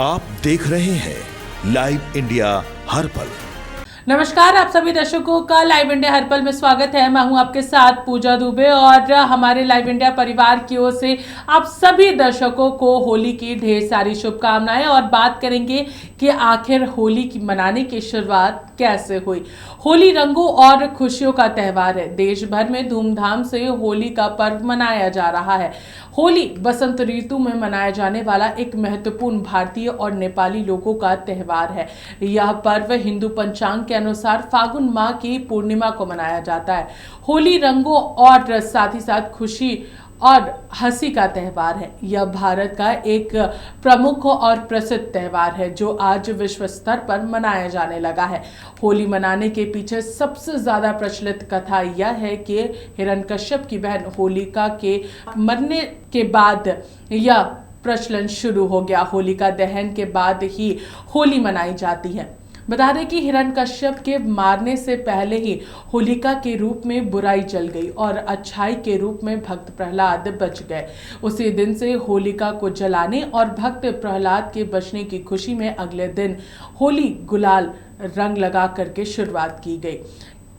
आप देख रहे हैं लाइव इंडिया हर पल। नमस्कार, आप सभी दर्शकों का लाइव इंडिया हर पल में स्वागत है। मैं हूं आपके साथ पूजा दुबे और हमारे लाइव इंडिया परिवार की ओर से आप सभी दर्शकों को होली की ढेर सारी शुभकामनाएं और बात करेंगे कि आखिर होली की मनाने की शुरुआत कैसे हुई। होली रंगों और खुशियों का त्योहार है। देश भर में धूमधाम से होली का पर्व मनाया जा रहा है। होली बसंत ऋतु में मनाया जाने वाला एक महत्वपूर्ण भारतीय और नेपाली लोगों का त्योहार है। यह पर्व हिंदू पंचांग के अनुसार फागुन माह की पूर्णिमा को मनाया जाता है। होली रंगों और साथ ही साथ खुशी और हंसी का त्योहार है। यह भारत का एक प्रमुख और प्रसिद्ध त्योहार है जो आज विश्व स्तर पर मनाया जाने लगा है। होली मनाने के पीछे सबसे ज्यादा प्रचलित कथा यह है कि हिरण्यकश्यप की बहन होलिका के मरने के बाद यह प्रचलन शुरू हो गया। होलिका दहन के बाद ही होली मनाई जाती है। बता दें कि हिरण्यकश्यप के मारने से पहले ही होलिका के रूप में बुराई जल गई और अच्छाई के रूप में भक्त प्रहलाद बच गए। उसी दिन से होलिका को जलाने और भक्त प्रहलाद के बचने की खुशी में अगले दिन होली गुलाल रंग लगा करके शुरुआत की गई।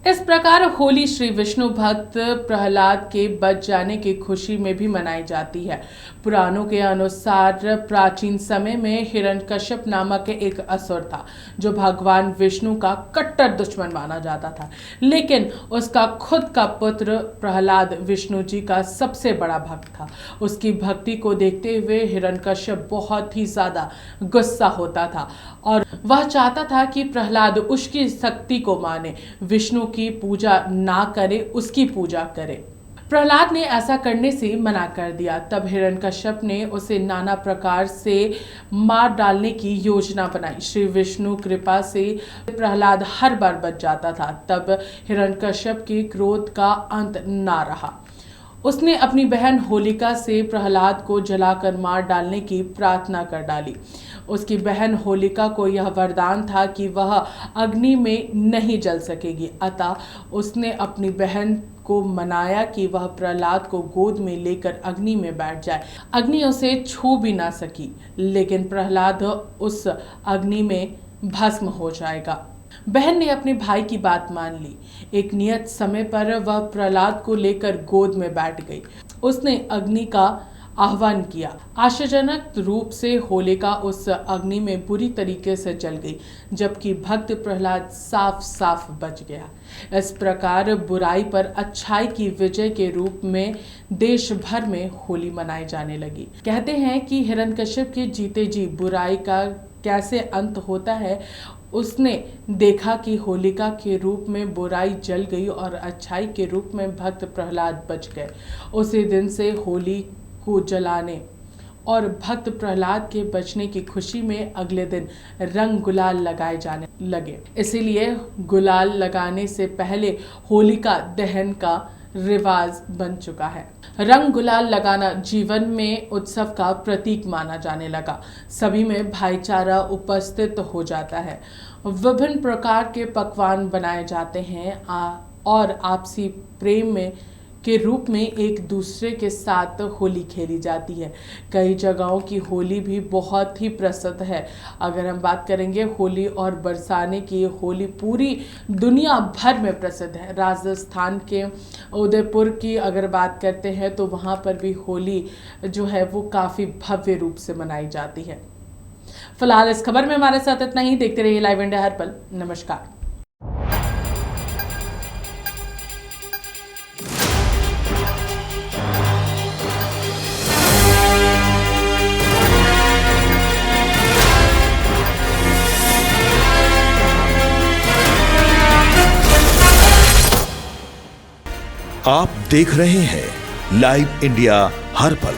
इस प्रकार होली श्री विष्णु भक्त प्रहलाद के बच जाने की खुशी में भी मनाई जाती है। पुराणों के अनुसार प्राचीन समय में हिरण्यकश्यप नामक एक असुर था जो भगवान विष्णु का कट्टर दुश्मन माना जाता था, लेकिन उसका खुद का पुत्र प्रहलाद विष्णु जी का सबसे बड़ा भक्त था। उसकी भक्ति को देखते हुए हिरण्यकश्यप बहुत ही ज्यादा गुस्सा होता था और वह चाहता था कि प्रहलाद उसकी शक्ति को माने, विष्णु की पूजा ना करे, उसकी पूजा करे। प्रहलाद ने ऐसा करने से मना कर दिया। तब हिरण्यकश्यप ने उसे नाना प्रकार से मार डालने की योजना बनाई। श्री विष्णु कृपा से प्रहलाद हर बार बच जाता था। तब हिरण्यकश्यप के क्रोध का अंत ना रहा। उसने अपनी बहन होलिका से प्रहलाद को जलाकर मार डालने की प्रार्थना कर डाली। उसकी बहन होलिका को यह वरदान था कि वह अग्नि में नहीं जल सकेगी, अतः उसने अपनी बहन को मनाया कि वह प्रहलाद को गोद में लेकर अग्नि में बैठ जाए। अग्नि उसे छू भी ना सकी, लेकिन प्रहलाद उस अग्नि में भस्म हो जाएगा। बहन ने अपने भाई की बात मान ली। एक नियत समय पर वह प्रहलाद को लेकर गोद में बैठ गई। उसने अग्नि का आह्वान किया। आश्चर्यजनक रूप से होलिका उस अग्नि में बुरी तरीके से जल गई, जबकि भक्त प्रहलाद साफ साफ बच गया। इस प्रकार बुराई पर अच्छाई की विजय के रूप में देश भर में होली मनाई जाने लगी। कहते हैं कि हिरण्यकश्यप के जीते जी बुराई का कैसे अंत होता है। उसने देखा कि होलिका के रूप में बुराई जल गई और अच्छाई के रूप में भक्त प्रहलाद बच गए। उसी दिन से होली को जलाने और भक्त प्रहलाद के बचने की खुशी में अगले दिन रंग गुलाल लगाए जाने लगे। इसीलिए गुलाल लगाने से पहले होलिका दहन का रिवाज बन चुका है। रंग गुलाल लगाना जीवन में उत्सव का प्रतीक माना जाने लगा। सभी में भाईचारा उपस्थित हो जाता है। विभिन्न प्रकार के पकवान बनाए जाते हैं और आपसी प्रेम में के रूप में एक दूसरे के साथ होली खेली जाती है। कई जगहों की होली भी बहुत ही प्रसिद्ध है। अगर हम बात करेंगे होली और बरसाने की, होली पूरी दुनिया भर में प्रसिद्ध है। राजस्थान के उदयपुर की अगर बात करते हैं तो वहाँ पर भी होली जो है वो काफ़ी भव्य रूप से मनाई जाती है। फिलहाल इस खबर में हमारे साथ इतना ही। देखते रहिए लाइव इंडिया हर पल। नमस्कार। आप देख रहे हैं लाइव इंडिया हर पल।